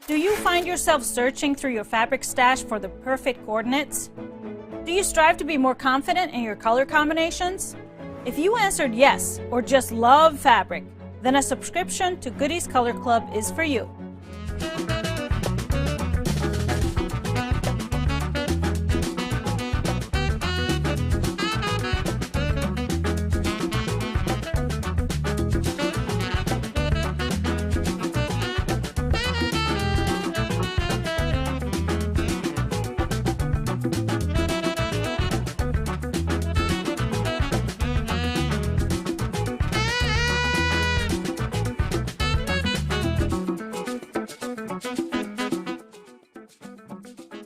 Do you find yourself searching through your fabric stash for the perfect coordinates? Do you strive to be more confident in your color combinations? If you answered yes or just love fabric, then a subscription to Goodies Color Club is for you.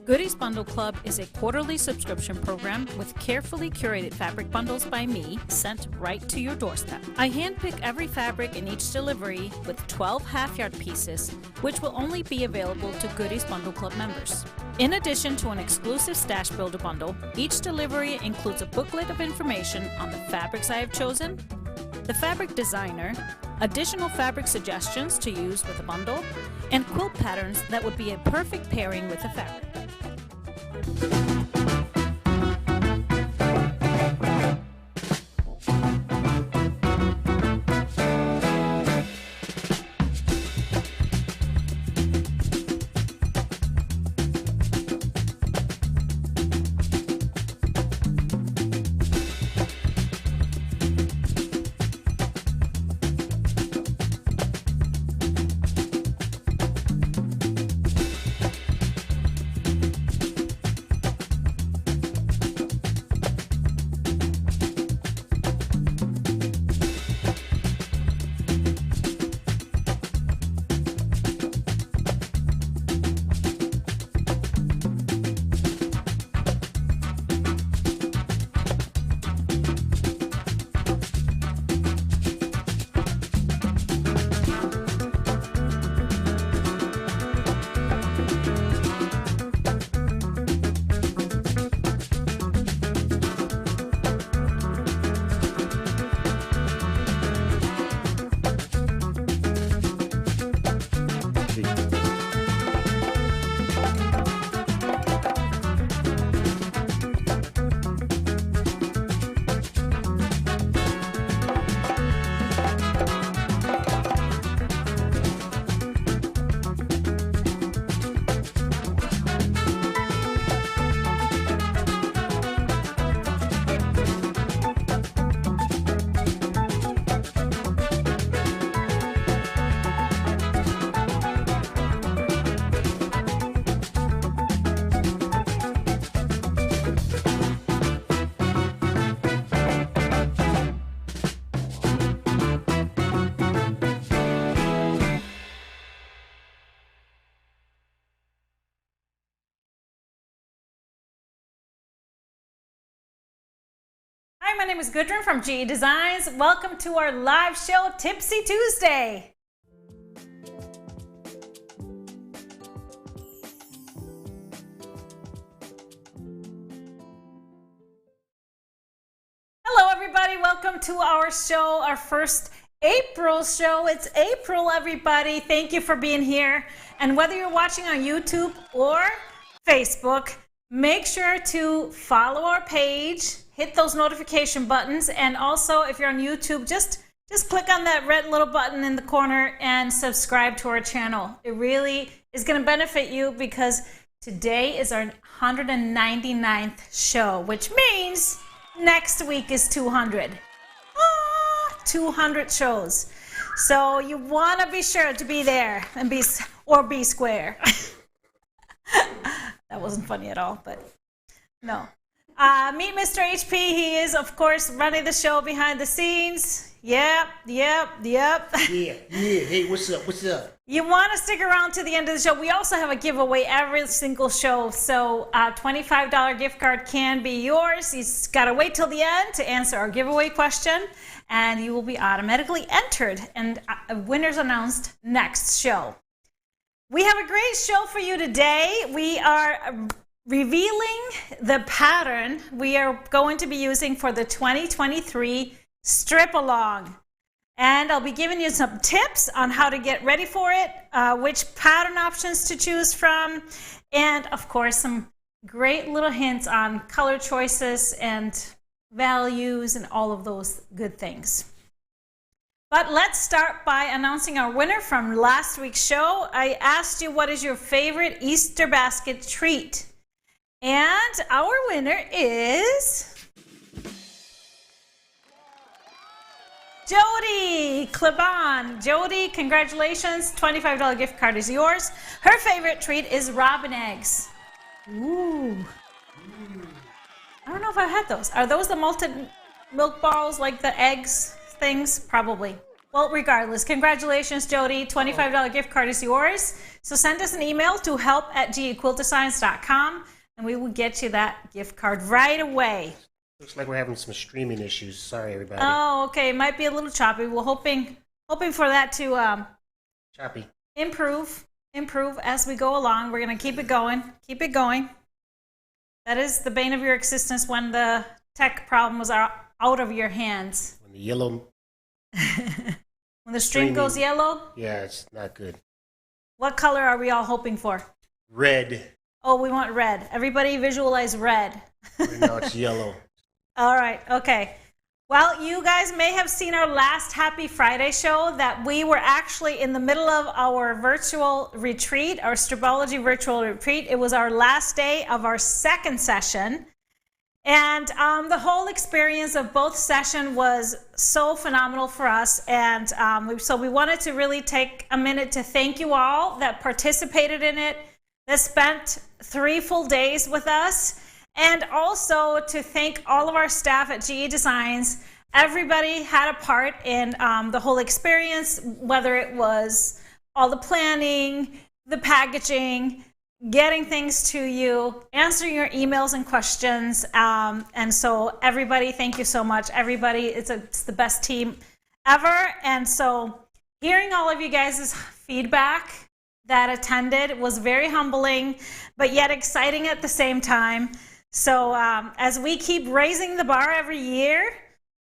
Goodies Bundle Club is a quarterly subscription program with carefully curated fabric bundles by me sent right to your doorstep. I handpick every fabric in each delivery with 12 half-yard pieces, which will only be available to Goodies Bundle Club members. In addition to an exclusive Stash Builder bundle, each delivery includes a booklet of information on the fabrics I have chosen, the fabric designer, additional fabric suggestions to use with a bundle, and quilt patterns that would be a perfect pairing with the fabric. Hi, my name is Gudrun from GE Designs. Welcome to our live show, Tipsy Tuesday. Hello, everybody. Welcome to our show, our first April show. It's April, everybody. Thank you for being here. And whether you're watching on YouTube or Facebook, make sure to follow our page. Hit those notification buttons, and also if you're on YouTube, just click on that red little button in the corner and subscribe to our channel. It really is going to benefit you because today is our 199th show, which means next week is 200. 200 shows. So you want to be sure to be there and be square. That wasn't funny at all, but no. Meet Mr. HP. He is, of course, running the show behind the scenes. Yep. Yeah. Hey, what's up? You want to stick around to the end of the show. We also have a giveaway every single show. So a $25 gift card can be yours. You just got to wait till the end to answer our giveaway question, and you will be automatically entered. And winners announced next show. We have a great show for you today. We are revealing the pattern we are going to be using for the 2023 strip along. And I'll be giving you some tips on how to get ready for it, which pattern options to choose from, and of course some great little hints on color choices and values and all of those good things. But let's start by announcing our winner from last week's show. I asked you, what is your favorite Easter basket treat? And our winner is Jody Clibon. Jody, congratulations. $25 gift card is yours. Her favorite treat is robin eggs. Ooh. I don't know if I've had those. Are those the malted milk balls, like the eggs things? Probably. Well, regardless, congratulations, Jody. $25 gift card is yours. So send us an email to help@gequiltdesigns.com and we will get you that gift card right away. Looks like we're having some streaming issues. Sorry, everybody. Oh, okay. It might be a little choppy. We're hoping for that to Choppy. improve as we go along. We're going to keep it going. Keep it going. That is the bane of your existence when the tech problem was out of your hands. When the yellow... When the stream goes yellow? Yeah, it's not good. What color are we all hoping for? Red. Oh, we want red. Everybody visualize red. Right now it's yellow. All right, okay. Well, you guys may have seen our last Happy Friday show that we were actually in the middle of our virtual retreat, our Stribology virtual retreat. It was our last day of our second session. And the whole experience of both sessions was so phenomenal for us. And so we wanted to really take a minute to thank you all that participated in it, that spent 3 full days with us. And also to thank all of our staff at GE Designs. Everybody had a part in the whole experience, whether it was all the planning, the packaging, getting things to you, answering your emails and questions. And so everybody, thank you so much. Everybody, it's the best team ever. And so hearing all of you guys' feedback that attended was very humbling, but yet exciting at the same time. So as we keep raising the bar every year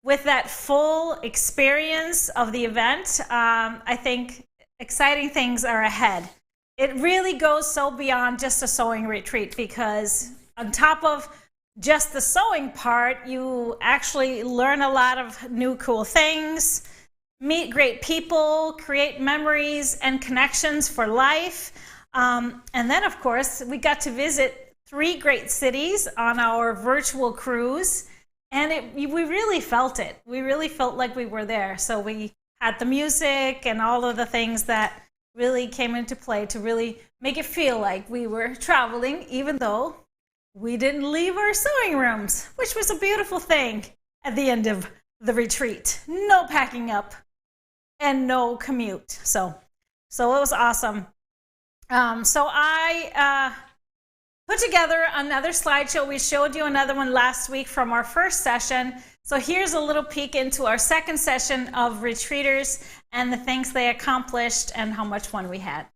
with that full experience of the event, I think exciting things are ahead. It really goes so beyond just a sewing retreat, because on top of just the sewing part, you actually learn a lot of new cool things, meet great people, create memories and connections for life. And then, of course, we got to visit 3 great cities on our virtual cruise, and we really felt it. We really felt like we were there. So we had the music and all of the things that really came into play to really make it feel like we were traveling, even though we didn't leave our sewing rooms, which was a beautiful thing at the end of the retreat. No packing up and no commute. So it was awesome. So I put together another slideshow. We showed you another one last week from our first session. So here's a little peek into our second session of retreaters and the things they accomplished and how much fun we had.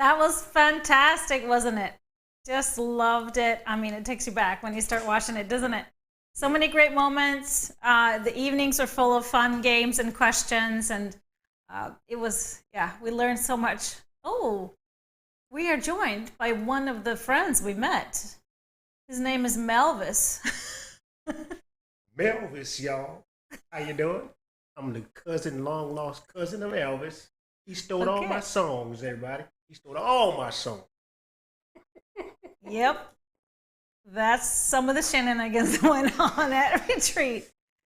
That was fantastic, wasn't it? Just loved it. I mean, it takes you back when you start watching it, doesn't it? So many great moments. The evenings are full of fun games and questions, and it was, yeah, we learned so much. Oh, we are joined by one of the friends we met. His name is Melvis. Melvis, y'all. How you doing? I'm the long lost cousin of Elvis. He stole all my songs, everybody. He stole all my songs. Yep. That's some of the shenanigans that went on at retreat.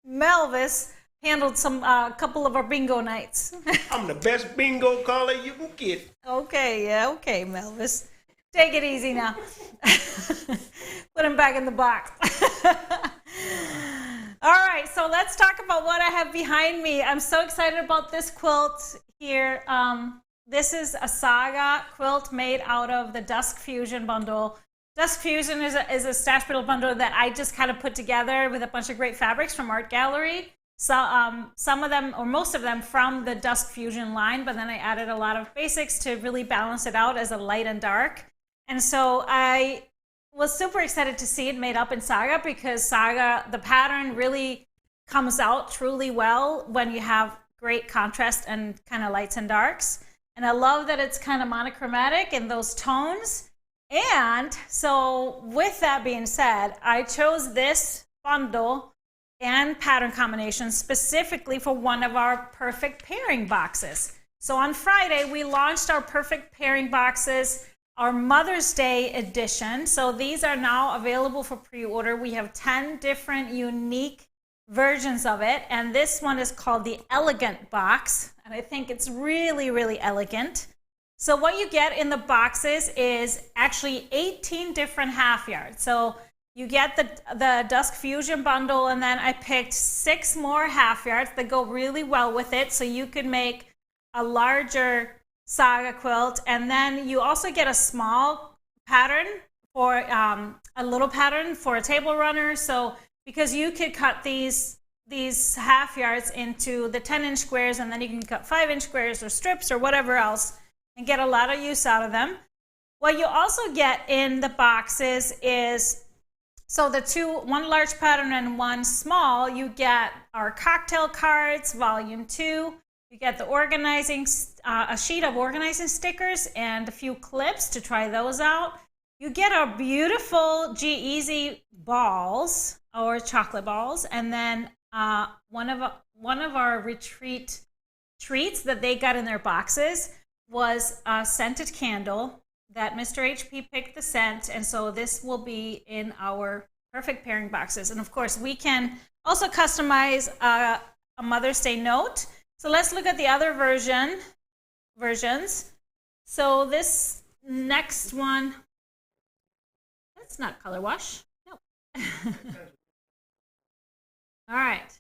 Melvis handled a couple of our bingo nights. I'm the best bingo caller you can get. Okay, Melvis. Take it easy now. Put him back in the box. All right, so let's talk about what I have behind me. I'm so excited about this quilt here. This is a Saga quilt made out of the Dusk Fusion bundle. Dusk Fusion is a stash bundle that I just kind of put together with a bunch of great fabrics from Art Gallery. So some of them, or most of them, from the Dusk Fusion line, but then I added a lot of basics to really balance it out as a light and dark. And so I was super excited to see it made up in Saga, because Saga, the pattern really comes out truly well when you have great contrast and kind of lights and darks. And I love that it's kind of monochromatic in those tones. And so with that being said, I chose this bundle and pattern combination specifically for one of our perfect pairing boxes. So on Friday, we launched our perfect pairing boxes, our Mother's Day edition. So these are now available for pre-order. We have 10 different unique versions of it, and this one is called the Elegant Box, and I think it's really, really elegant. So what you get in the boxes is actually 18 different half yards. So you get the Dusk Fusion bundle, and then I picked 6 more half yards that go really well with it, so you could make a larger Saga quilt. And then you also get a small pattern for a little pattern for a table runner. So because you could cut these half yards into the 10-inch squares, and then you can cut 5-inch squares or strips or whatever else and get a lot of use out of them. What you also get in the boxes is, so one large pattern and one small, you get our cocktail cards, volume 2. You get the a sheet of organizing stickers and a few clips to try those out. You get our beautiful G-Easy balls, or chocolate balls, and then one of our retreat treats that they got in their boxes was a scented candle that Mr. HP picked the scent, and so this will be in our perfect pairing boxes. And of course, we can also customize a Mother's Day note. So let's look at the other versions. So this next one, that's not color wash. No. All right.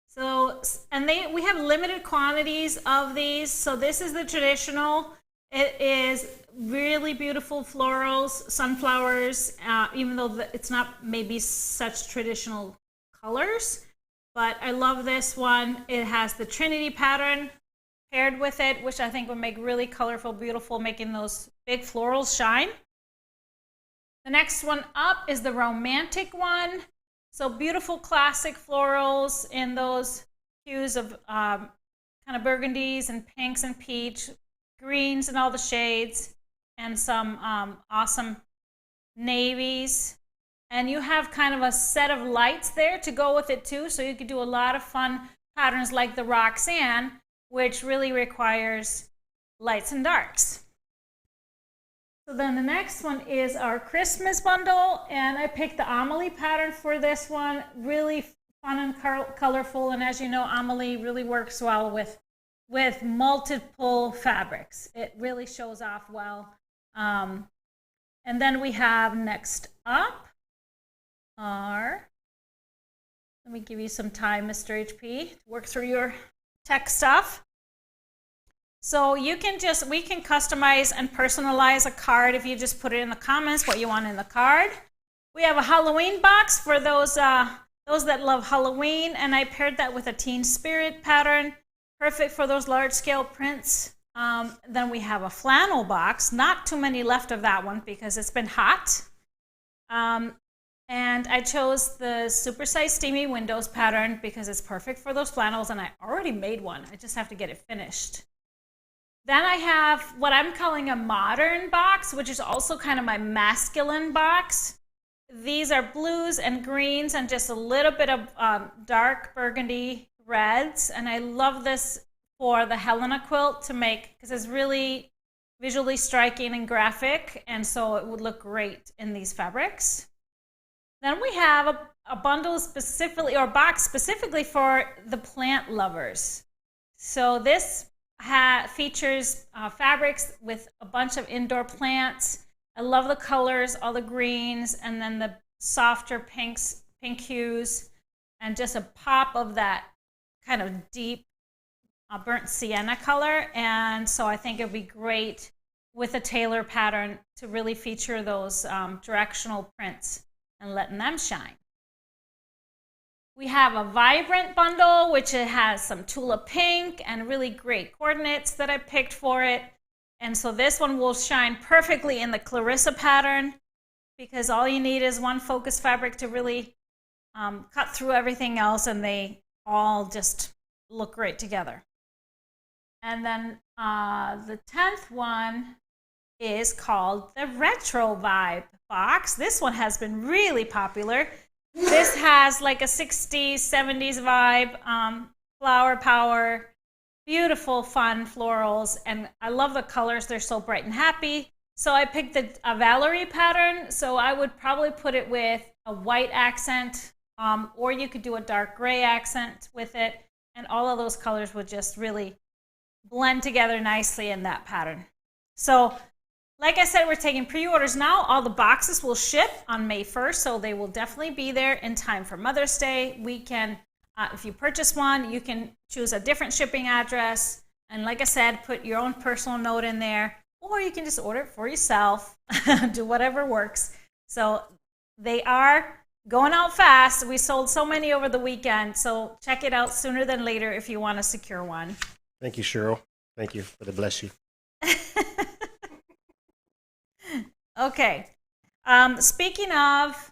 So, and we have limited quantities of these. So this is the traditional. It is really beautiful florals, sunflowers, even though it's not maybe such traditional colors. But I love this one. It has the Trinity pattern paired with it, which I think would make really colorful, beautiful, making those big florals shine. The next one up is the romantic one. So beautiful classic florals in those hues of kind of burgundies and pinks and peach, greens and all the shades, and some awesome navies. And you have kind of a set of lights there to go with it too, so you could do a lot of fun patterns like the Roxanne, which really requires lights and darks. So then the next one is our Christmas bundle, and I picked the Amelie pattern for this one. Really fun and colorful, and as you know, Amelie really works well with multiple fabrics. It really shows off well. And then we have next up let me give you some time, Mr. HP, to work through your tech stuff. So we can customize and personalize a card if you just put it in the comments what you want in the card. We have a Halloween box for those that love Halloween, and I paired that with a Teen Spirit pattern, perfect for those large scale prints Then we have a flannel box. Not too many left of that one because it's been hot. And I chose the supersized steamy windows pattern because it's perfect for those flannels, and I already made one. I just have to get it finished. Then I have what I'm calling a modern box, which is also kind of my masculine box. These are blues and greens and just a little bit of dark burgundy reds. And I love this for the Helena quilt to make because it's really visually striking and graphic, and so it would look great in these fabrics. Then we have a bundle specifically, or box specifically for the plant lovers. So this features fabrics with a bunch of indoor plants. I love the colors, all the greens, and then the softer pink hues, and just a pop of that kind of deep burnt sienna color. And so I think it would be great with a tailor pattern to really feature those directional prints and letting them shine. We have a vibrant bundle, which it has some tulip pink and really great coordinates that I picked for it. And so this one will shine perfectly in the Clarissa pattern because all you need is one focus fabric to really cut through everything else, and they all just look great together. And then the 10th one is called the Retro Vibe box. This one has been really popular. This has like a 60s, 70s vibe, flower power, beautiful, fun florals, and I love the colors. They're so bright and happy. So I picked a Valerie pattern, so I would probably put it with a white accent, or you could do a dark gray accent with it, and all of those colors would just really blend together nicely in that pattern. So like I said, we're taking pre-orders now. All the boxes will ship on May 1st, so they will definitely be there in time for Mother's Day. We can, if you purchase one, you can choose a different shipping address. And like I said, put your own personal note in there, or you can just order it for yourself, do whatever works. So they are going out fast. We sold so many over the weekend, so check it out sooner than later if you want to secure one. Thank you, Cheryl. Thank you for the bless you. Okay, speaking of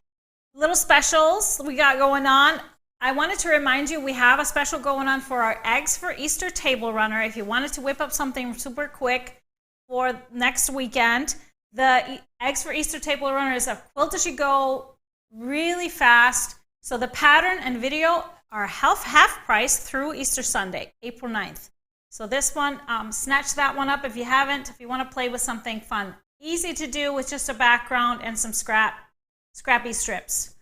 little specials we got going on, I wanted to remind you we have a special going on for our Eggs for Easter table runner. If you wanted to whip up something super quick for next weekend, the Eggs for Easter table runner is a quilt as you go, really fast. So the pattern and video are half price through Easter Sunday, April 9th. So this one, snatch that one up if you haven't, if you want to play with something fun. Easy to do with just a background and some scrappy strips.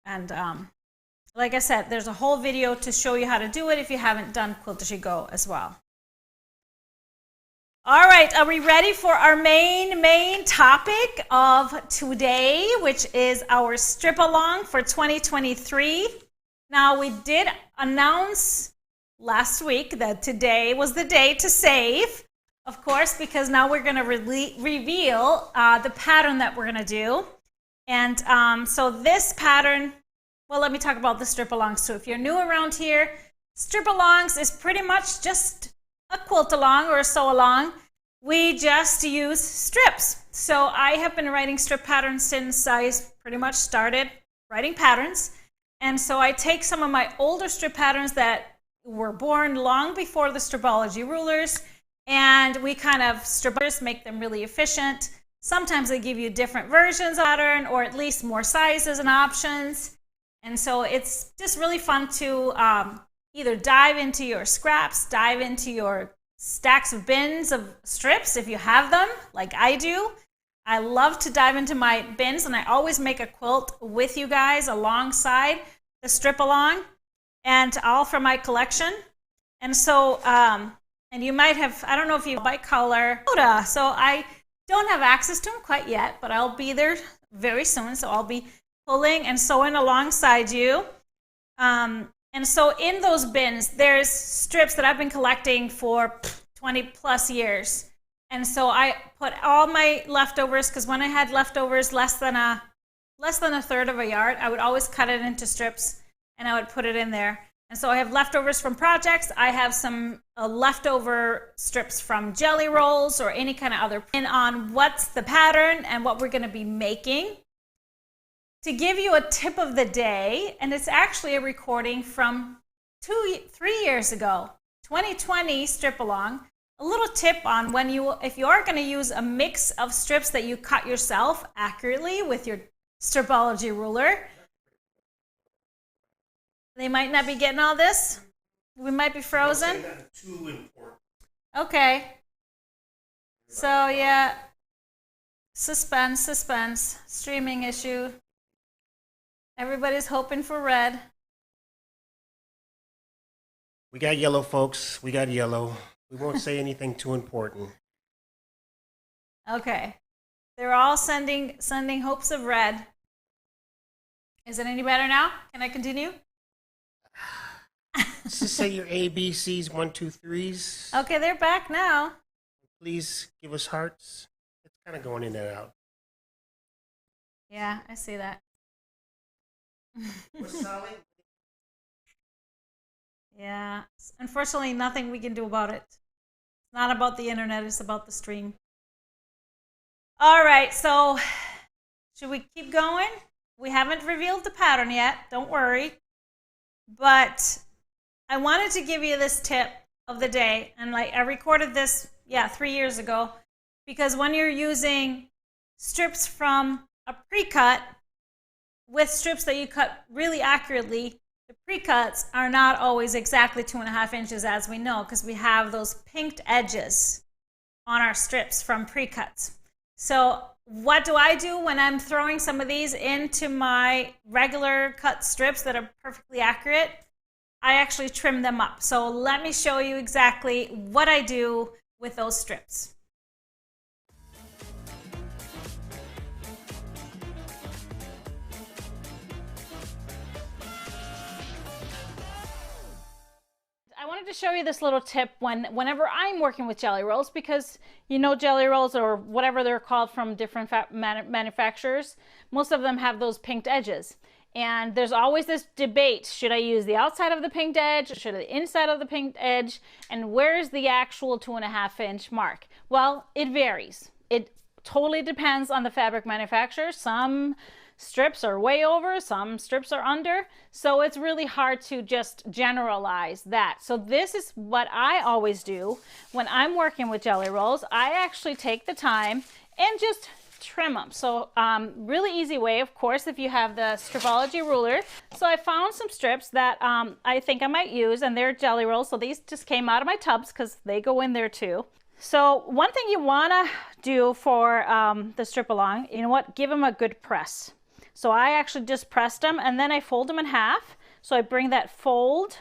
And like I said, there's a whole video to show you how to do it if you haven't done Quilt As You Go as well. All right, are we ready for our main topic of today, which is our strip along for 2023? Now, we did announce last week that today was the day to save. Of course, because now we're going to reveal the pattern that we're going to do. And so this pattern, well, let me talk about the strip-alongs too. If you're new around here, strip-alongs is pretty much just a quilt-along or a sew-along. We just use strips. So I have been writing strip patterns since I pretty much started writing patterns. And so I take some of my older strip patterns that were born long before the stripology rulers, and we kind of make them really efficient. Sometimes they give you different versions of pattern, or at least more sizes and options. And so it's just really fun to either dive into your scraps, dive into your stacks of bins of strips if you have them, like I do. I love to dive into my bins, and I always make a quilt with you guys alongside the strip along, and all from my collection. And so and you might have, I don't know if you by color, so I don't have access to them quite yet, but I'll be there very soon. So I'll be pulling and sewing alongside you. And so in those bins, there's strips that I've been collecting for 20 plus years. And so I put all my leftovers, because when I had leftovers less than a third of a yard, I would always cut it into strips and I would put it in there. And so I have leftovers from projects. I have some leftover strips from jelly rolls or any kind of other pin on what's the pattern and what we're going to be making. To give you a tip of the day, and it's actually a recording from 3 years ago, 2020 strip along. A little tip on if you are going to use a mix of strips that you cut yourself accurately with your stripology ruler. They might not be getting all this. We might be frozen. Too important. Okay. So yeah, suspense, streaming issue. Everybody's hoping for red. We got yellow, folks. We got yellow. We won't say anything too important. Okay. They're all sending hopes of red. Is it any better now? Can I continue? Just say your ABCs, 1, 2, 3s. Okay, they're back now. Please give us hearts. It's kind of going in and out. Yeah, I see that. What's solid? Yeah. Unfortunately, nothing we can do about it. It's not about the internet, it's about the stream. All right, so should we keep going? We haven't revealed the pattern yet, don't worry. But I wanted to give you this tip of the day, and I recorded this 3 years ago, because when you're using strips from a pre-cut with strips that you cut really accurately, the pre-cuts are not always exactly 2.5 inches, as we know, because we have those pinked edges on our strips from pre-cuts. So what do I do when I'm throwing some of these into my regular cut strips that are perfectly accurate? I actually trim them up. So let me show you exactly what I do with those strips. I wanted to show you this little tip whenever I'm working with jelly rolls, because you know jelly rolls, or whatever they're called from different manufacturers, most of them have those pinked edges. And there's always this debate, should I use the outside of the pinked edge, should the inside of the pinked edge, and where's the actual 2.5 inch mark? Well, it varies. It totally depends on the fabric manufacturer. Some strips are way over, some strips are under, so it's really hard to just generalize that. So this is what I always do when I'm working with jelly rolls. I actually take the time and just trim them. So really easy way, of course, if you have the stripology ruler. So I found some strips that I think I might use, and they're jelly rolls, so these just came out of my tubs because they go in there too. So one thing you want to do for the strip along, you know what, give them a good press. So I actually just pressed them, and then I fold them in half. So I bring that fold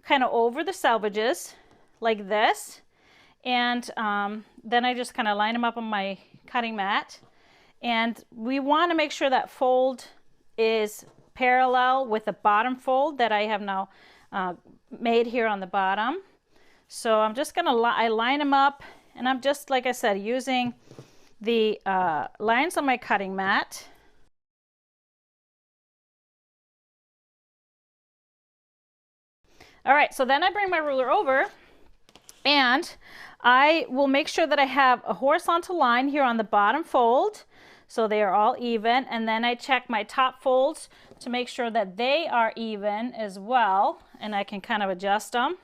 kind of over the selvages like this, and then I just kind of line them up on my cutting mat. And we want to make sure that fold is parallel with the bottom fold that I have now made here on the bottom. So I'm just gonna I line them up, and I'm just, like I said, using the lines on my cutting mat. All right, so then I bring my ruler over, and I will make sure that I have a horizontal line here on the bottom fold, so they are all even, and then I check my top folds to make sure that they are even as well, and I can kind of adjust them.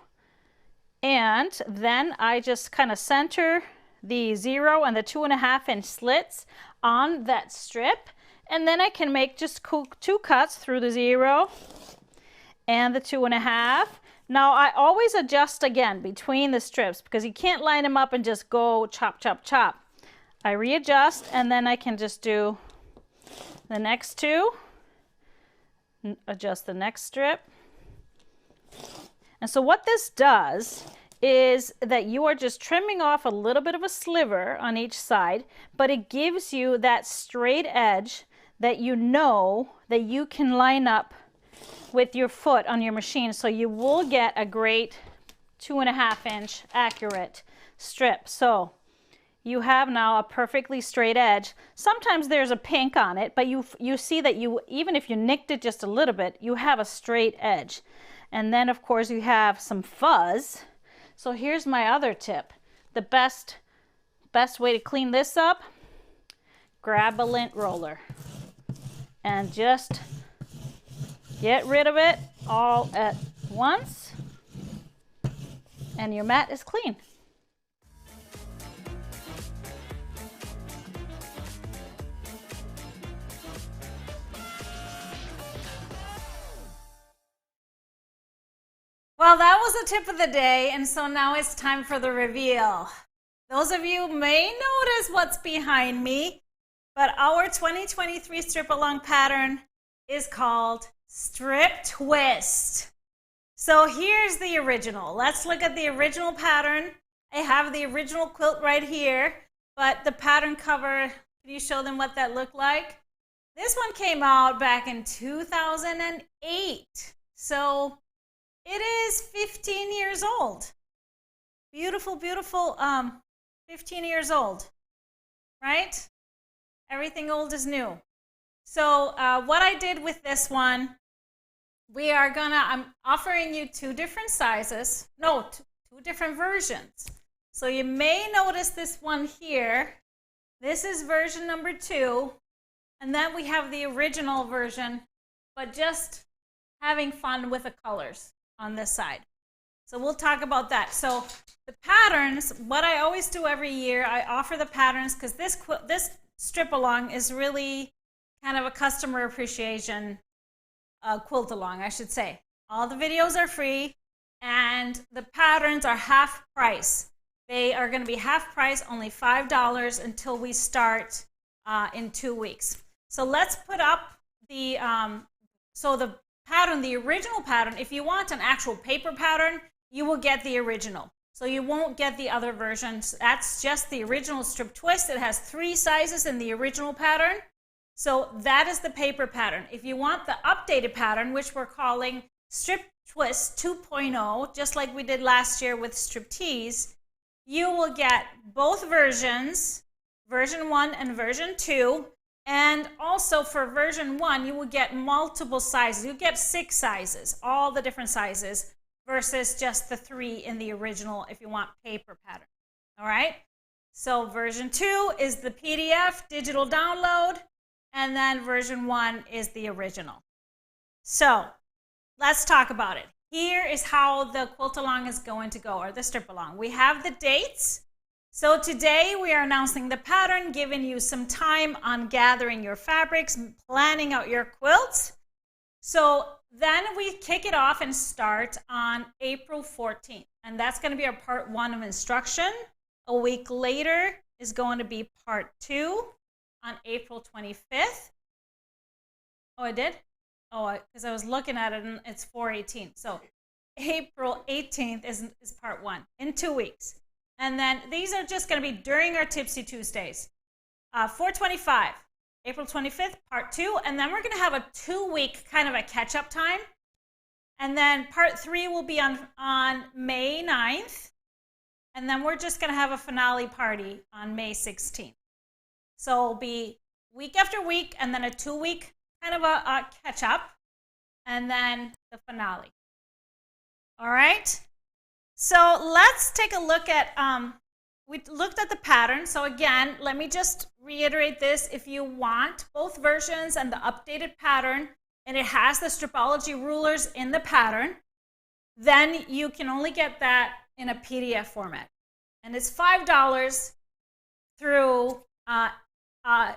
And then I just kind of center the 0 and the 2.5 inch slits on that strip, and then I can make just 2 cuts through the 0 and the 2.5. Now I always adjust again between the strips, because you can't line them up and just go chop, chop, chop. I readjust, and then I can just do the next 2, adjust the next strip. And so what this does is that you are just trimming off a little bit of a sliver on each side, but it gives you that straight edge that you know that you can line up with your foot on your machine, so you will get a great 2.5 inch accurate strip. So you have now a perfectly straight edge. Sometimes there's a pink on it, but you see that even if you nicked it just a little bit, you have a straight edge. And then of course you have some fuzz. So here's my other tip. The best way to clean this up, grab a lint roller and just get rid of it all at once, and your mat is clean. Well, that was the tip of the day, and so now it's time for the reveal. Those of you may notice what's behind me, but our 2023 strip-along pattern is called Strip Twist. So here's the original. Let's look at the original pattern. I have the original quilt right here, but the pattern cover, can you show them what that looked like? This one came out back in 2008. So it is 15 years old. Beautiful, beautiful 15 years old, right? Everything old is new. So what I did with this one, I'm offering you two different sizes. No, two different versions. So you may notice this one here. This is version number 2. And then we have the original version, but just having fun with the colors on this side. So we'll talk about that. So the patterns, what I always do every year, I offer the patterns because this strip along is really kind of a customer appreciation quilt along, I should say. All the videos are free and the patterns are half price. They are going to be half price, only $5 until we start in 2 weeks. So let's put up the pattern, the original pattern. If you want an actual paper pattern, you will get the original. So you won't get the other versions. That's just the original Strip Twist. It has 3 sizes in the original pattern. So that is the paper pattern. If you want the updated pattern, which we're calling Strip Twist 2.0, just like we did last year with Strip Tease, you will get both versions, version 1 and version 2. And also for version 1, you will get multiple sizes. You get 6 sizes, all the different sizes, versus just the 3 in the original if you want paper pattern. All right? So version 2 is the PDF digital download, and then version 1 is the original. So let's talk about it. Here is how the quilt along is going to go, or the strip along. We have the dates. So today we are announcing the pattern, giving you some time on gathering your fabrics, planning out your quilts. So then we kick it off and start on April 14th. And that's going to be our part 1 of instruction. A week later is going to be part 2 on April 25th. Oh, I did? Oh, because I was looking at it and it's 4/18. So April 18th is part 1 in 2 weeks. And then these are just going to be during our Tipsy Tuesdays. 4/25, April 25th, part 2. And then we're going to have a 2-week kind of a catch-up time. And then part 3 will be on May 9th. And then we're just going to have a finale party on May 16th. So it'll be week after week and then a 2-week kind of a catch-up. And then the finale. All right? So let's take a look at, we looked at the pattern. So again, let me just reiterate this. If you want both versions and the updated pattern, and it has the Stripology rulers in the pattern, then you can only get that in a PDF format. And it's $5 through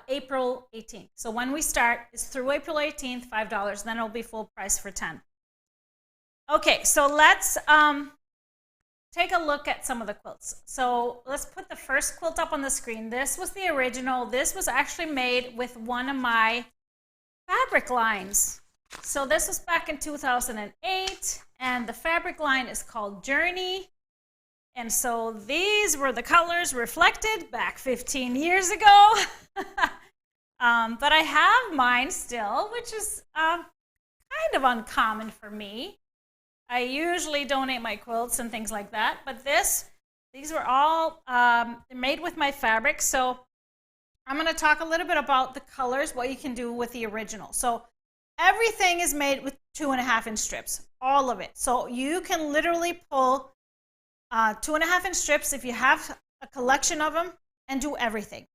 April 18th. So when we start, it's through April 18th, $5. Then it'll be full price for $10. Okay, so let's take a look at some of the quilts. So let's put the first quilt up on the screen. This was the original. This was actually made with one of my fabric lines. So this was back in 2008, and the fabric line is called Journey. And so these were the colors reflected back 15 years ago. But I have mine still, which is kind of uncommon for me. I usually donate my quilts and things like that, but these were all made with my fabric. So I'm going to talk a little bit about the colors, what you can do with the original. So everything is made with 2.5-inch strips, all of it. So you can literally pull 2.5-inch strips if you have a collection of them and do everything.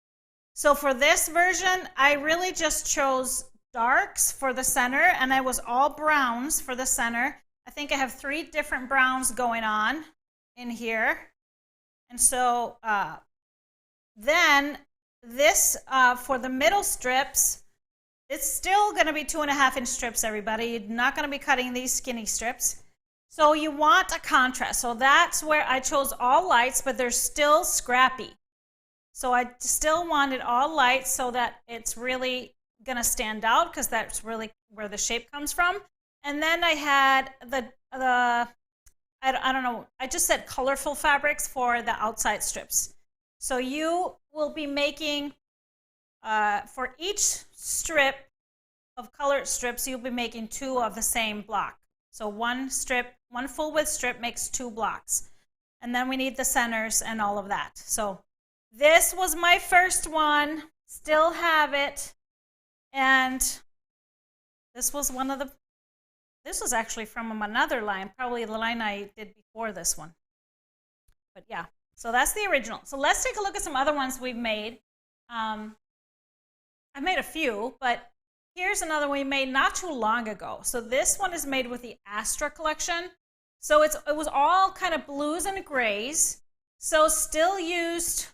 So for this version, I really just chose darks for the center, and I was all browns for the center. I think I have 3 different browns going on in here. And so then this, for the middle strips, it's still going to be 2.5-inch strips, everybody. You're not going to be cutting these skinny strips. So you want a contrast. So that's where I chose all lights, but they're still scrappy. So I still wanted all lights so that it's really going to stand out, because that's really where the shape comes from. And then I had I don't know, I just said colorful fabrics for the outside strips. So you will be making, for each strip of colored strips, you'll be making 2 of the same block. So one full width strip makes 2 blocks. And then we need the centers and all of that. So this was my first one, still have it. And this was this was actually from another line, probably the line I did before this one. But yeah, so that's the original. So let's take a look at some other ones we've made. I've made a few, but here's another one we made not too long ago. So this one is made with the Astra collection. So it was all kind of blues and grays. So still used,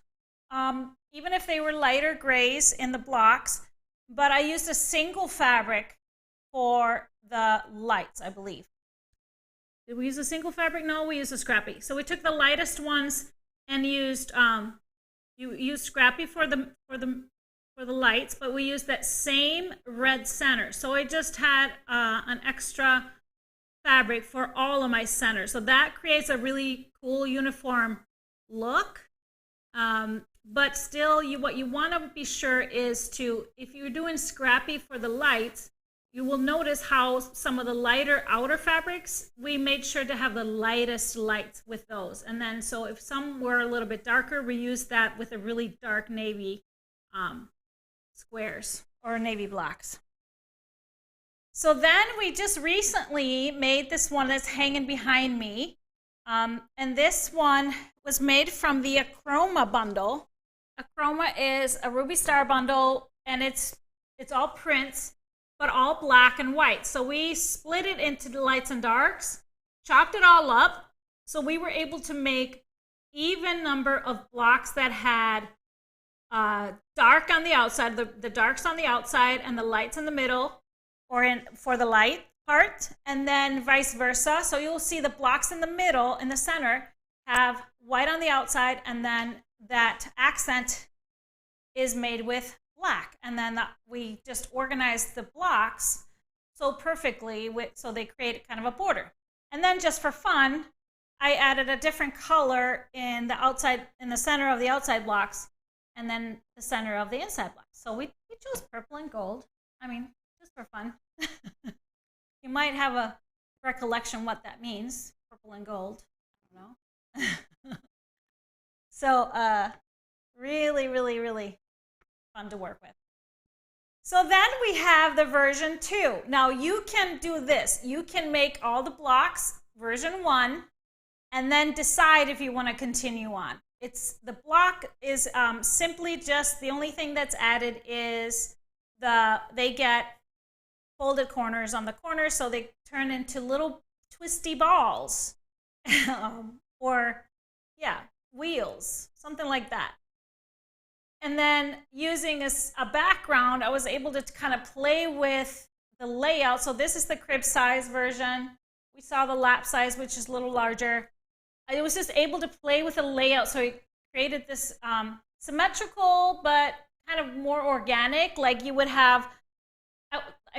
even if they were lighter grays in the blocks, but I used a single fabric for the lights, I believe. Did we use a single fabric? No, we used a scrappy. So we took the lightest ones and used you used scrappy for the lights, but we used that same red center. So I just had an extra fabric for all of my centers. So that creates a really cool uniform look. But still, what you want to be sure is to, if you're doing scrappy for the lights, you will notice how some of the lighter outer fabrics, we made sure to have the lightest lights with those. And then, so if some were a little bit darker, we used that with a really dark navy squares or navy blocks. So then we just recently made this one that's hanging behind me. And this one was made from the Achroma bundle. Achroma is a Ruby Star bundle, and it's all prints, but all black and white. So we split it into the lights and darks, chopped it all up, so we were able to make even number of blocks that had dark on the outside, the darks on the outside and the lights in the middle, or for the light part, and then vice versa. So you'll see the blocks in the middle, in the center, have white on the outside, and then that accent is made with black. And then we just organized the blocks so perfectly, so they create kind of a border. And then just for fun, I added a different color in the center of the outside blocks, and then the center of the inside blocks. So we chose purple and gold. I mean, just for fun. You might have a recollection what that means, purple and gold. I don't know. So really, really, really fun to work with. So then we have the version 2. Now you can do this. You can make all the blocks version 1 and then decide if you want to continue on. The block is simply just, the only thing that's added is they get folded corners on the corners, so they turn into little twisty balls or wheels, something like that. And then using a background, I was able to kind of play with the layout. So this is the crib size version. We saw the lap size, which is a little larger. I was just able to play with the layout, so it created this symmetrical but kind of more organic, like you would have.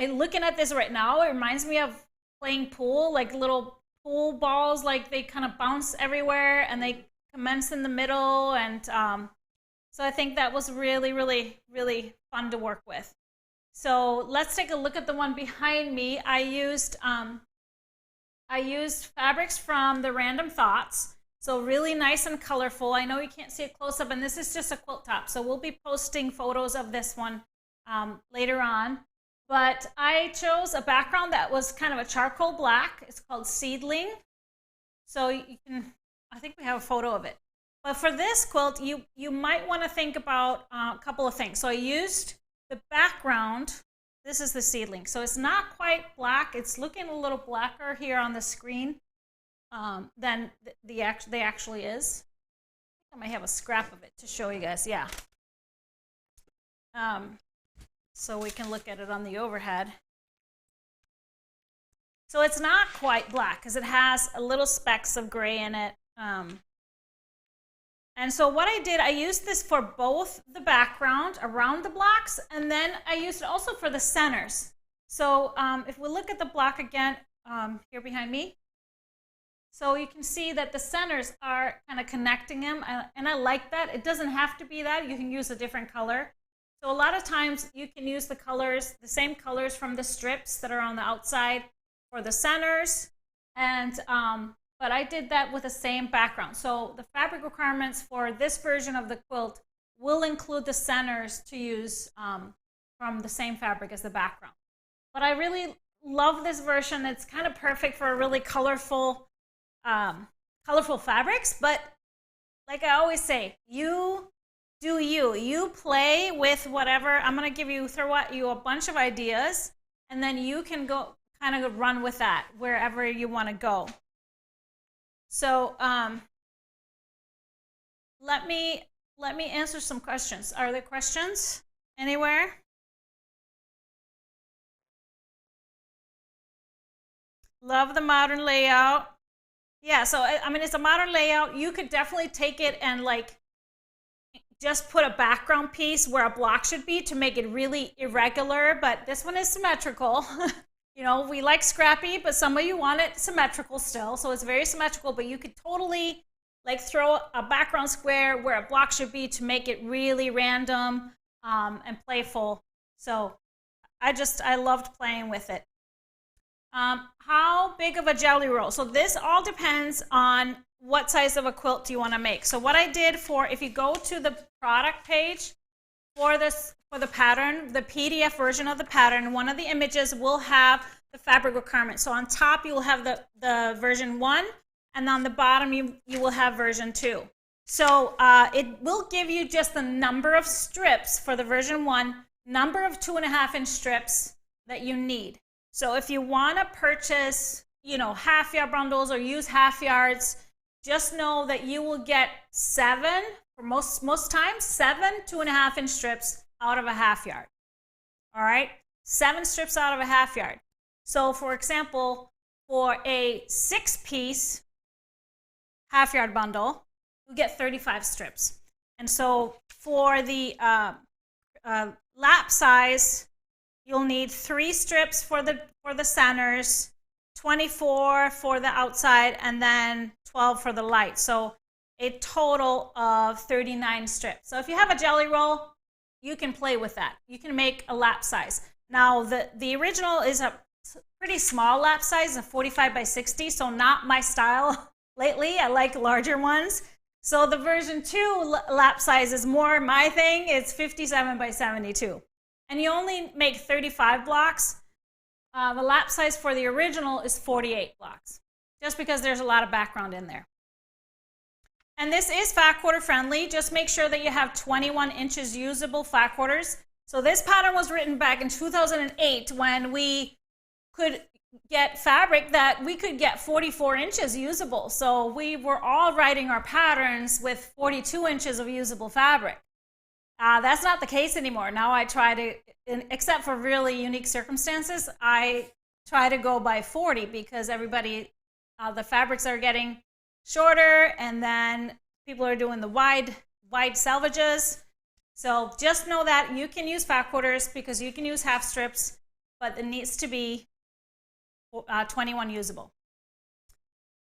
Looking at this right now, it reminds me of playing pool, like little pool balls, like they kind of bounce everywhere and they commence in the middle. And so I think that was really, really, really fun to work with. So let's take a look at the one behind me. I used fabrics from the Random Thoughts. So really nice and colorful. I know you can't see it close up, and this is just a quilt top. So we'll be posting photos of this one later on. But I chose a background that was kind of a charcoal black. It's called Seedling. So you can, I think we have a photo of it. But for this quilt, you might want to think about a couple of things. So I used the background. This is the Seedling. So it's not quite black. It's looking a little blacker here on the screen than they actually is. I might have a scrap of it to show you guys. Yeah. So we can look at it on the overhead. So it's not quite black because it has a little specks of gray in it. And so what I did, I used this for both the background around the blocks, and then I used it also for the centers. So if we look at the block again, here behind me, so you can see that the centers are kind of connecting them, and I like that. It doesn't have to be that. You can use a different color. So a lot of times you can use the colors, the same colors from the strips that are on the outside for the centers, and but I did that with the same background. So the fabric requirements for this version of the quilt will include the centers to use from the same fabric as the background. But I really love this version. It's kind of perfect for really colorful fabrics. But like I always say, you do you. You play with whatever. I'm going to throw at you a bunch of ideas, and then you can go kind of run with that wherever you want to go. So let me answer some questions. Are there questions anywhere? Love the modern layout. Yeah, so I mean, it's a modern layout. You could definitely take it and like just put a background piece where a block should be to make it really irregular, but this one is symmetrical. You know, we like scrappy, but some of you want it symmetrical still, so it's very symmetrical, but you could totally like throw a background square where a block should be to make it really random and playful. So I loved playing with it. How big of a jelly roll? So this all depends on what size of a quilt do you want to make. So what I did if you go to the product page for the pattern, the PDF version of the pattern, one of the images will have the fabric requirements. So on top you will have the version 1, and on the bottom you will have version 2. So it will give you just the number of strips for the version 1, number of 2.5-inch strips that you need. So if you want to purchase, you know, half-yard bundles or use half yards, just know that you will get 7, for most times, 7 2.5-inch strips out of a half yard. All right, 7 strips out of a half yard. So for example, for a 6-piece half yard bundle, you get 35 strips. And so for the lap size, you'll need 3 strips for the centers, 24 for the outside, and then 12 for the light. So a total of 39 strips. So if you have a jelly roll, you can play with that. You can make a lap size. Now the original is a pretty small lap size, a 45 by 60, so not my style lately. I like larger ones. So the version 2 lap size is more my thing. It's 57 by 72. And you only make 35 blocks. The lap size for the original is 48 blocks, just because there's a lot of background in there. And this is fat quarter friendly. Just make sure that you have 21 inches usable fat quarters. So this pattern was written back in 2008 when we could get fabric that we could get 44 inches usable. So we were all writing our patterns with 42 inches of usable fabric. That's not the case anymore. Now I try to, except for really unique circumstances, I try to go by 40 because everybody, the fabrics are getting shorter, and then people are doing the wide selvages. So just know that you can use fat quarters because you can use half strips, but it needs to be 21 usable.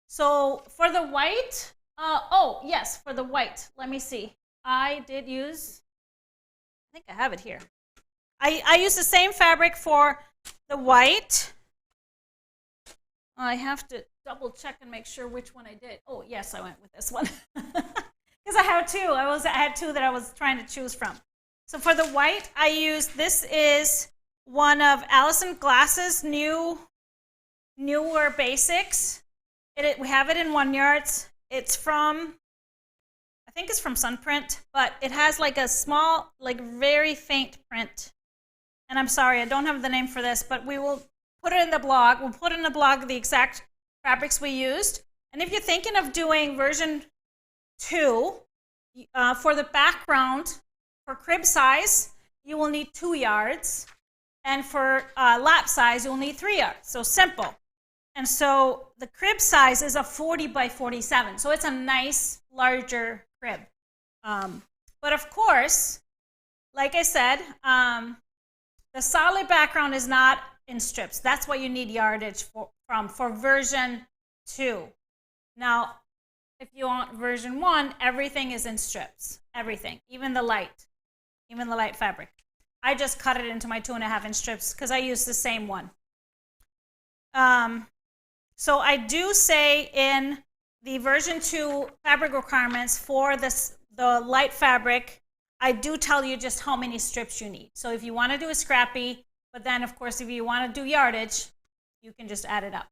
So for the white, oh yes, for the white, let me see. I did use, I think I have it here. I used the same fabric for the white. I have to double check and make sure which one I did. Oh yes, I went with this one because I have 2. I had 2 that I was trying to choose from. So for the white, I used, this is one of Allison Glass's newer basics. We have it in 1 yards. It's from, I think it's from Sunprint, but it has like a small, like very faint print. And I'm sorry, I don't have the name for this, but we will put it in the blog. We'll put in the blog the exact fabrics we used. And if you're thinking of doing version 2, for the background, for crib size, you will need 2 yards. And for lap size, you'll need 3 yards. So simple. And so the crib size is a 40 by 47. So it's a nice, larger crib. But of course, like I said, the solid background is not in strips. That's what you need yardage for version 2. Now, if you want version 1, everything is in strips. Everything, even the light fabric. I just cut it into my 2.5-inch strips because I use the same one. So I do say in the version 2 fabric requirements for the light fabric, I do tell you just how many strips you need. So if you want to do a scrappy, but then of course if you want to do yardage, you can just add it up.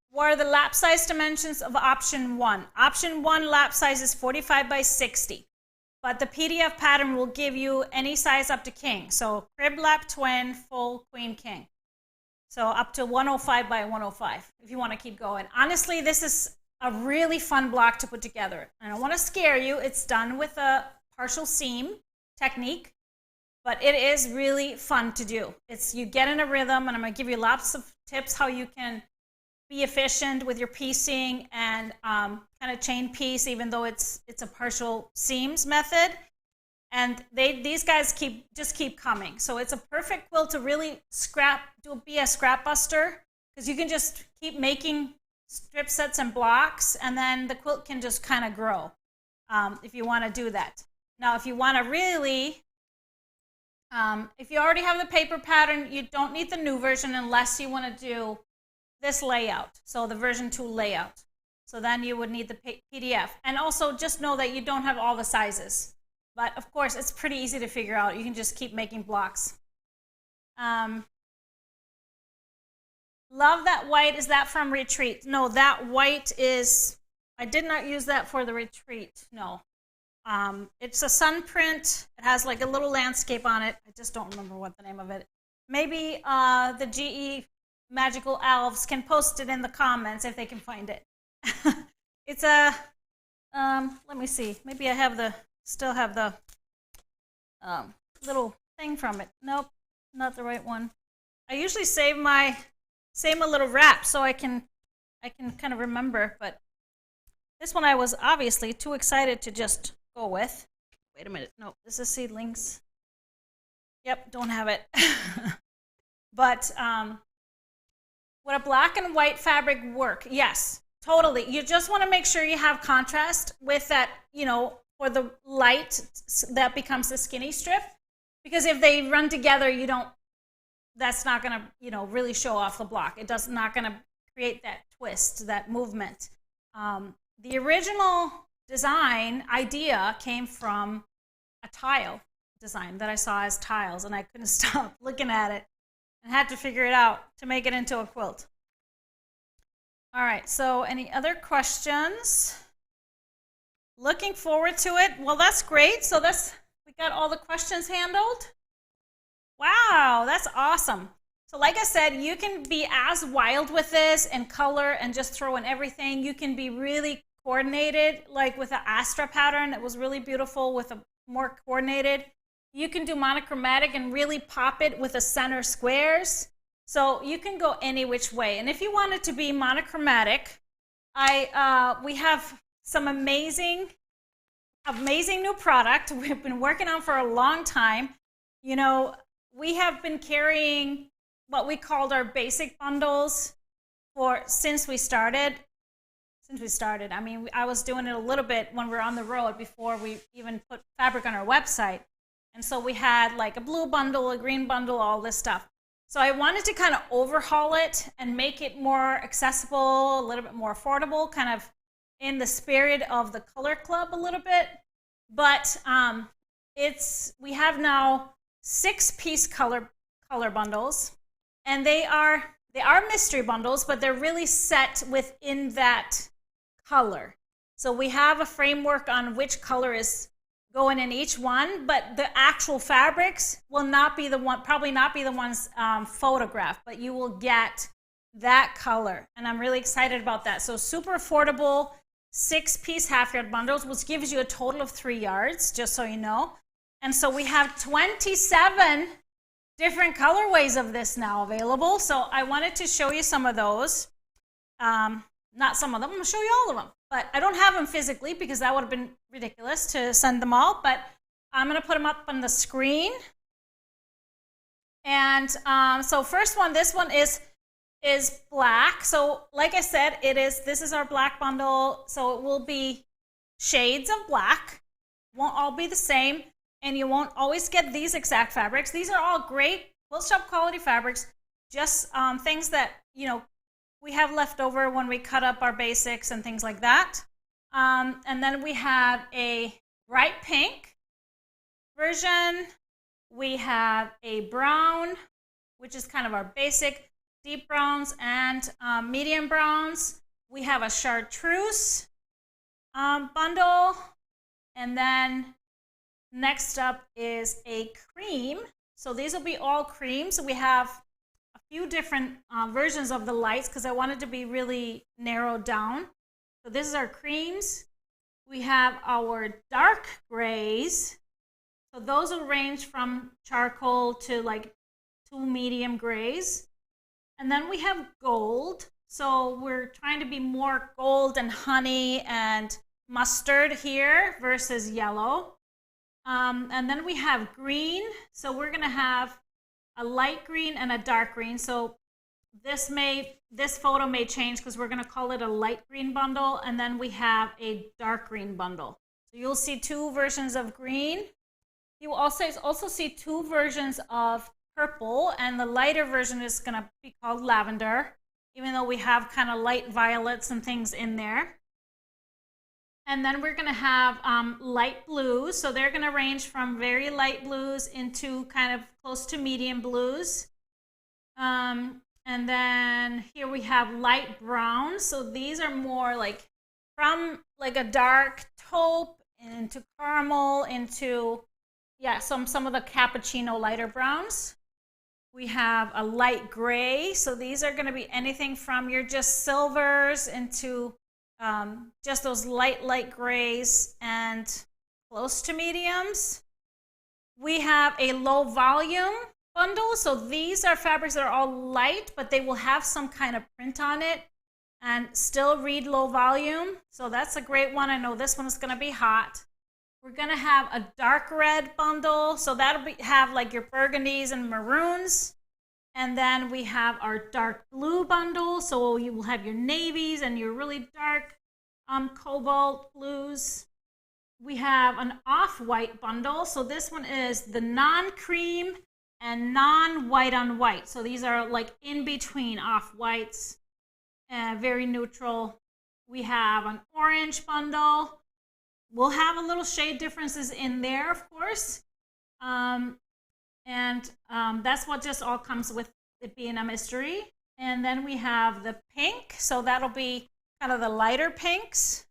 What are the lap size dimensions of option 1? Option 1 lap size is 45 by 60. But the PDF pattern will give you any size up to king. So crib, lap, twin, full, queen, king. So up to 105 by 105 if you want to keep going. Honestly, this is a really fun block to put together. I don't want to scare you. It's done with a partial seam technique, but it is really fun to do. You get in a rhythm, and I'm going to give you lots of tips how you can be efficient with your piecing and kind of chain piece, even though it's a partial seams method. And these guys just keep coming. So it's a perfect quilt to really be a scrap buster, because you can just keep making strip sets and blocks, and then the quilt can just kind of grow if you want to do that. Now, if you want to really, if you already have the paper pattern, you don't need the new version unless you want to do this layout, so the version 2 layout. So then you would need the PDF. And also just know that you don't have all the sizes. But of course, it's pretty easy to figure out. You can just keep making blocks. Love that white. Is that from Retreat? No, that white is, I did not use that for the Retreat. No. It's a Sunprint. It has like a little landscape on it. I just don't remember what the name of it. Maybe the GE Magical Elves can post it in the comments if they can find it. It's a, let me see. Maybe I still have the little thing from it. Nope, not the right one. I usually save my little wrap so I can kind of remember, but this one I was obviously too excited to just go with. Wait a minute. No, this is seedlings. Yep, don't have it. But would a black and white fabric work? Yes, totally. You just want to make sure you have contrast with that, for the light that becomes the skinny strip. Because if they run together, that's not going to, really show off the block. It's not going to create that twist, that movement. The original design idea came from a tile design that I saw as tiles, and I couldn't stop looking at it and had to figure it out to make it into a quilt. All right, so any other questions? Looking forward to it. Well, that's great. So we got all the questions handled. Wow, that's awesome. So like I said, you can be as wild with this and color and just throw in everything. You can be really coordinated, like with the Astra pattern. It was really beautiful with a more coordinated. You can do monochromatic and really pop it with the center squares. So you can go any which way. And if you want it to be monochromatic, we have some amazing new product we've been working on for a long time. We have been carrying what we called our basic bundles since we started. I mean, I was doing it a little bit when we were on the road before we even put fabric on our website. And so we had like a blue bundle, a green bundle, all this stuff. So I wanted to kind of overhaul it and make it more accessible, a little bit more affordable, kind of in the spirit of the Color Club a little bit. But we have now 6-piece color color bundles, and they are mystery bundles, but they're really set within that color. So we have a framework on which color is going in each one, but the actual fabrics will not be the one, probably not be the ones photographed, but you will get that color, and I'm really excited about that. So super affordable 6-piece half-yard bundles, which gives you a total of 3 yards, just so you know. And so we have 27 different colorways of this now available. So I wanted to show you some of those. Not some of them, I'm gonna show you all of them. But I don't have them physically because that would have been ridiculous to send them all. But I'm gonna put them up on the screen. And so first one, this one is black. So like I said, this is our black bundle. So it will be shades of black. Won't all be the same. And you won't always get these exact fabrics. These are all great quilt shop quality fabrics. Just things that, you know, we have left over when we cut up our basics and things like that. And then we have a bright pink version. We have a brown, which is kind of our basic, deep browns and medium browns. We have a chartreuse bundle. And then next up is a cream. So these will be all cream. So we have a few different versions of the lights because I wanted to be really narrowed down. So this is our creams. We have our dark grays. So those will range from charcoal to like 2 medium grays. And then we have gold. So we're trying to be more gold and honey and mustard here versus yellow. And then we have green. So we're going to have a light green and a dark green. So this photo may change because we're going to call it a light green bundle. And then we have a dark green bundle. So you'll see 2 versions of green. You will also see 2 versions of purple, and the lighter version is going to be called lavender, even though we have kind of light violets and things in there. And then we're going to have light blues. So they're going to range from very light blues into kind of close to medium blues. And then here we have light browns. So these are more like from like a dark taupe into caramel into, yeah, some of the cappuccino lighter browns. We have a light gray. So these are going to be anything from your just silvers into just those light grays and close to mediums. We have a low volume bundle. So these are fabrics that are all light, but they will have some kind of print on it and still read low volume. So that's a great one. I know this one is going to be hot. We're going to have a dark red bundle. So that'll have like your burgundies and maroons. And then we have our dark blue bundle. So you will have your navies and your really dark cobalt blues. We have an off-white bundle. So this one is the non-cream and non-white on white. So these are like in between off-whites, very neutral. We have an orange bundle. We'll have a little shade differences in there, of course. That's what just all comes with it being a mystery. And then we have the pink. So that'll be kind of the lighter pinks.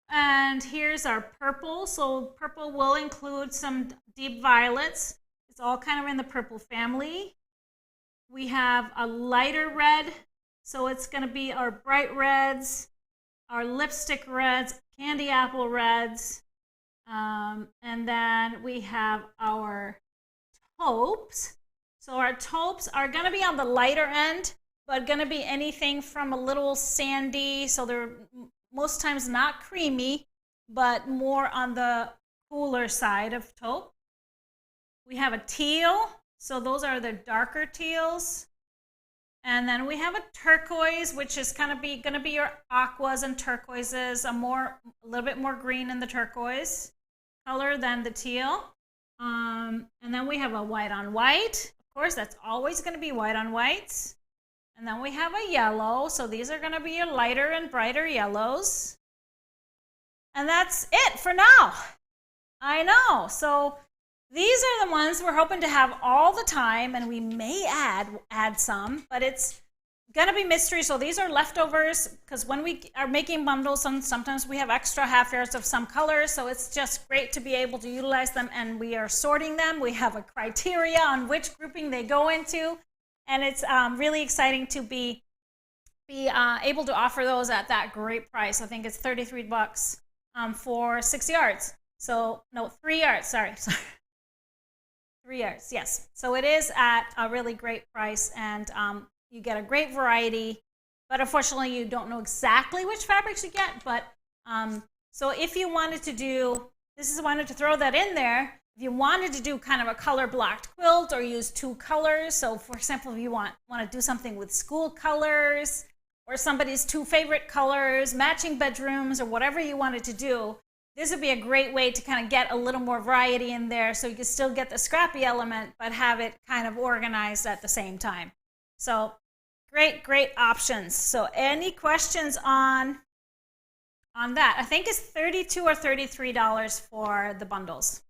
And here's our purple. So purple will include some deep violets. It's all kind of in the purple family. We have a lighter red. So it's going to be our bright reds, our lipstick reds, candy apple reds. And then we have our taupes. So our taupes are going to be on the lighter end, but going to be anything from a little sandy. So they're most times not creamy, but more on the cooler side of taupe. We have a teal. So those are the darker teals. And then we have a turquoise, which is kind of going to be your aquas and turquoises, a little bit more green in the turquoise color than the teal. And then we have a white on white. Of course, that's always going to be white on whites. And then we have a yellow. So these are going to be your lighter and brighter yellows. And that's it for now. I know. So these are the ones we're hoping to have all the time, and we may add some, but it's gonna be mystery. So these are leftovers, because when we are making bundles, sometimes we have extra half yards of some colors, so it's just great to be able to utilize them, and we are sorting them. We have a criteria on which grouping they go into, and it's really exciting to be able to offer those at that great price. I think it's $33 for 6 yards. So no, 3 yards. Sorry. 3 yards. Yes. So it is at a really great price, and you get a great variety. But unfortunately, you don't know exactly which fabrics you get. But so if you wanted to do this, is wanted to throw that in there. If you wanted to do kind of a color blocked quilt or use 2 colors. So for example, if you want to do something with school colors, or somebody's 2 favorite colors, matching bedrooms, or whatever you wanted to do, this would be a great way to kind of get a little more variety in there, so you can still get the scrappy element, but have it kind of organized at the same time. So great options. So any questions on that? I think it's $32 or $33 for the bundles.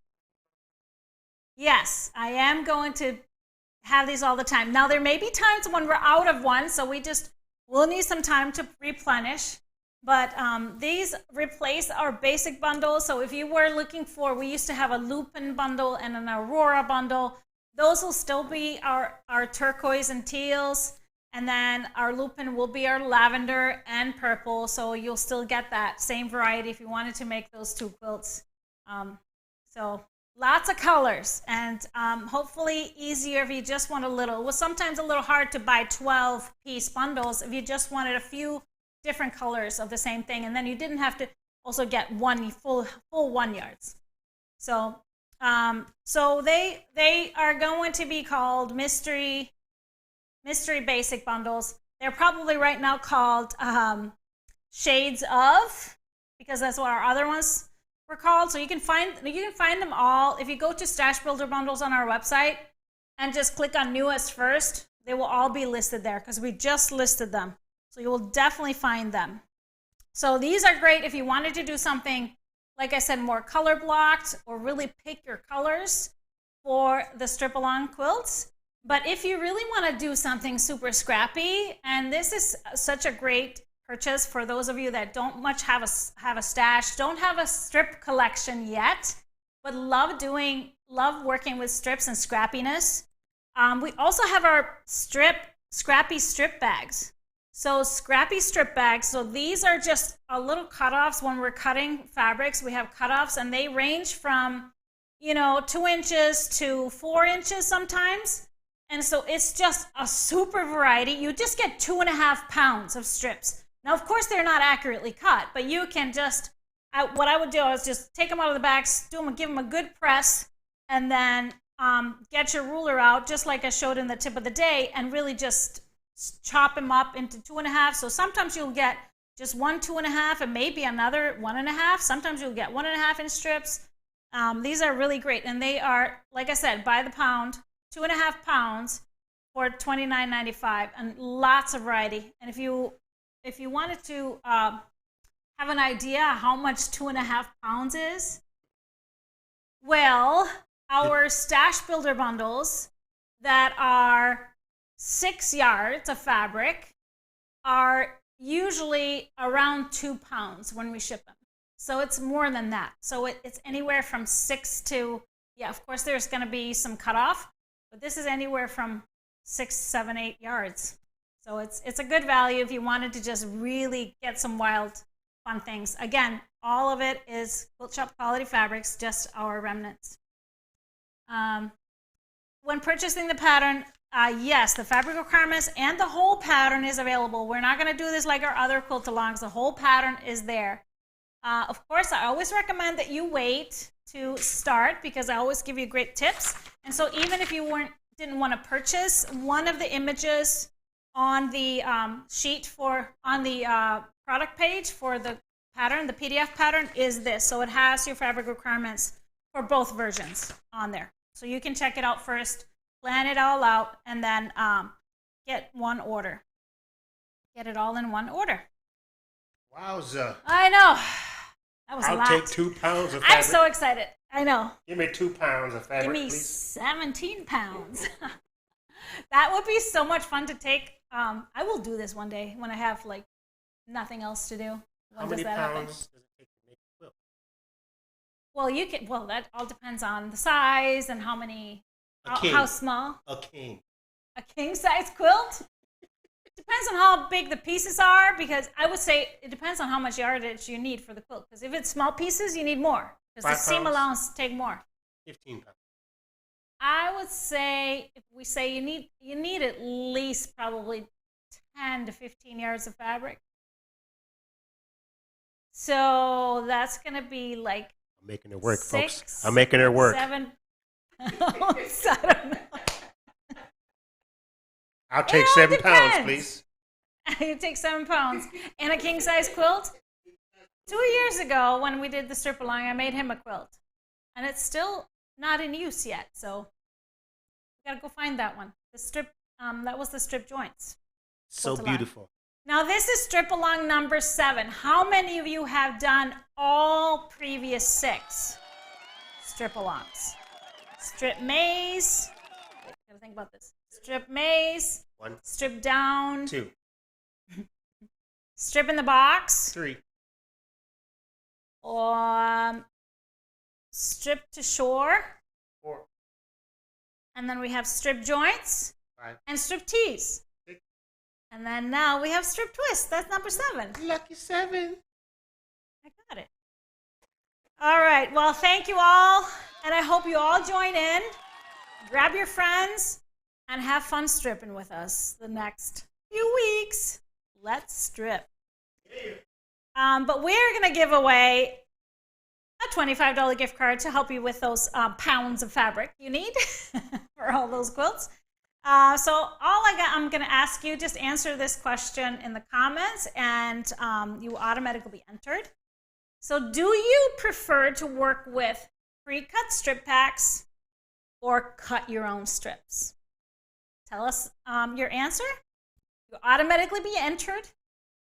Yes, I am going to have these all the time. Now there may be times when we're out of one, so we'll need some time to replenish, but these replace our basic bundles. So if you were looking for, we used to have a Lupin bundle and an Aurora bundle. Those will still be our turquoise and teals, and then our Lupin will be our lavender and purple, so you'll still get that same variety if you wanted to make those 2 quilts. So lots of colors, and hopefully easier if you just want a little. It was sometimes a little hard to buy 12-piece bundles if you just wanted a few different colors of the same thing, and then you didn't have to also get one full 1 yards. So so they are going to be called mystery basic bundles. They're probably right now called shades of, because that's what our other ones were called. So you can find them all if you go to Stash Builder Bundles on our website and just click on newest first. They will all be listed there because we just listed them, so you will definitely find them. So these are great if you wanted to do something, like I said, more color blocked, or really pick your colors for the strip along quilts. But if you really want to do something super scrappy, and this is such a great purchase for those of you that don't much have a stash, don't have a strip collection yet, but love working with strips and scrappiness. We also have our scrappy strip bags. So scrappy strip bags, so these are just a little cutoffs. When we're cutting fabrics, we have cutoffs, and they range from 2 inches to 4 inches sometimes. And so it's just a super variety. You just get 2.5 pounds of strips. Now, of course, they're not accurately cut, but you can just, what I would do is just take them out of the bags, give them a good press, and then get your ruler out, just like I showed in the tip of the day, and really just chop them up into 2.5. So sometimes you'll get just 1 2.5, and maybe another 1.5. Sometimes you'll get 1.5 inch strips. These are really great, and they are, like I said, by the pound, 2.5 pounds for $29.95, and lots of variety. And if you wanted to have an idea how much 2.5 pounds is, well, our Stash Builder bundles that are 6 yards of fabric are usually around 2 pounds when we ship them. So it's more than that. So it's anywhere from 6 to, of course there's going to be some cutoff, but this is anywhere from 6, 7, 8 yards. So it's a good value if you wanted to just really get some wild, fun things. Again, all of it is Quilt Shop quality fabrics, just our remnants. When purchasing the pattern, yes, the fabric requirements and the whole pattern is available. We're not going to do this like our other quilt-alongs. The whole pattern is there. Of course, I always recommend that you wait to start, because I always give you great tips. And so even if you didn't want to purchase one of the images on the sheet on the product page for the pattern, the PDF pattern is this. So it has your fabric requirements for both versions on there. So you can check it out first, plan it all out, and then get one order. Get it all in one order. Wowza. I know. That was a lot. I'll take 2 pounds of fabric. I'm so excited. I know. Give me 2 pounds of fabric, Give me please. 17 pounds. That would be so much fun to take. I will do this one day when I have like nothing else to do. How many pounds does it take to make a quilt? Well, you can. Well, that all depends on the size and how many. How small? A king. A king size quilt. Depends on how big the pieces are, because I would say it depends on how much yardage you need for the quilt. Because if it's small pieces, you need more. Because the seam allowance take more. 15 pounds. I would say, if we say you need at least probably 10 to 15 yards of fabric. So that's gonna be like. I'm making it work, folks. I'm making it work. 7 pounds. I don't know. I'll take 7 pounds, please. You take 7 pounds. And a king-size quilt? 2 years ago, when we did the strip-along, I made him a quilt. And it's still not in use yet, so we gotta go find that one. The strip, that was the strip joints. So beautiful. Now, this is strip-along number 7. How many of you have done all previous 6 strip-alongs? Strip maze. Wait, I gotta think about this. Strip maze. 1. Strip down. 2. Strip in the box. 3. Strip to shore. 4. And then we have strip joints. 5. And strip tees. 6. And then now we have strip twist. That's number 7. Lucky 7. I got it. All right. Well, thank you all. And I hope you all join in. Grab your friends and have fun stripping with us the next few weeks. Let's strip. But we're going to give away a $25 gift card to help you with those pounds of fabric you need for all those quilts. So I'm going to ask you, just answer this question in the comments, and you automatically be entered. So do you prefer to work with pre-cut strip packs or cut your own strips? Tell us your answer. You'll automatically be entered,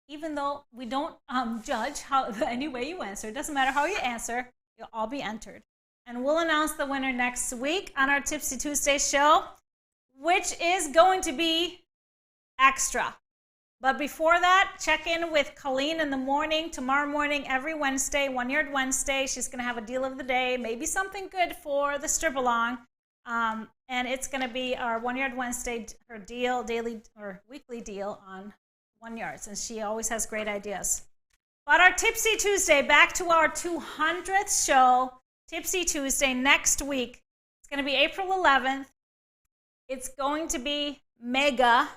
even though we don't judge any way you answer. It doesn't matter how you answer, you'll all be entered. And we'll announce the winner next week on our Tipsy Tuesday show, which is going to be extra. But before that, check in with Colleen in the morning, tomorrow morning, every Wednesday, One Yard Wednesday. She's going to have a deal of the day, maybe something good for the strip-along. And it's going to be our 1 Yard Wednesday, her deal, daily or weekly deal on 1 yard, and she always has great ideas. But our Tipsy Tuesday, back to our 200th show, Tipsy Tuesday next week. It's going to be April 11th. It's going to be mega,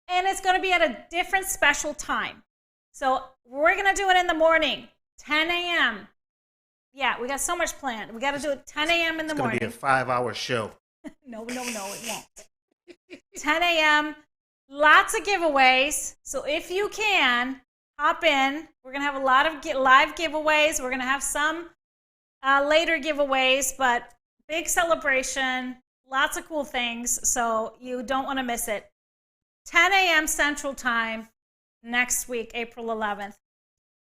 and it's going to be at a different special time. So we're going to do it in the morning, 10 a.m. Yeah, we got so much planned. We got to do it 10 a.m. in the morning. It's going to be a 5-hour show. No, it won't. 10 a.m., lots of giveaways. So if you can, hop in. We're going to have a lot of live giveaways. We're going to have some later giveaways, but big celebration, lots of cool things. So you don't want to miss it. 10 a.m. Central Time next week, April 11th.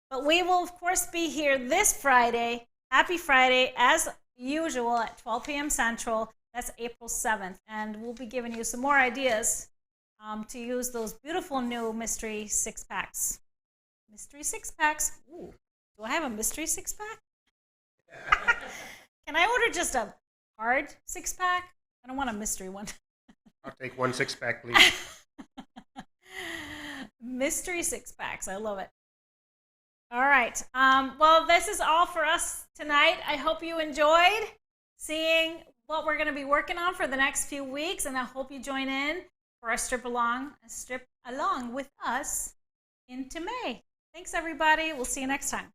But we will, of course, be here this Friday. Happy Friday, as usual, at 12 p.m. Central. That's April 7th. And we'll be giving you some more ideas to use those beautiful new mystery 6-packs. Mystery 6-packs? Ooh, do I have a mystery 6-pack? Can I order just a hard 6-pack? I don't want a mystery one. I'll take 1 6-pack, please. Mystery 6-packs. I love it. All right. Well, this is all for us tonight. I hope you enjoyed seeing what we're going to be working on for the next few weeks, and I hope you join in for our strip along with us into May. Thanks, everybody. We'll see you next time.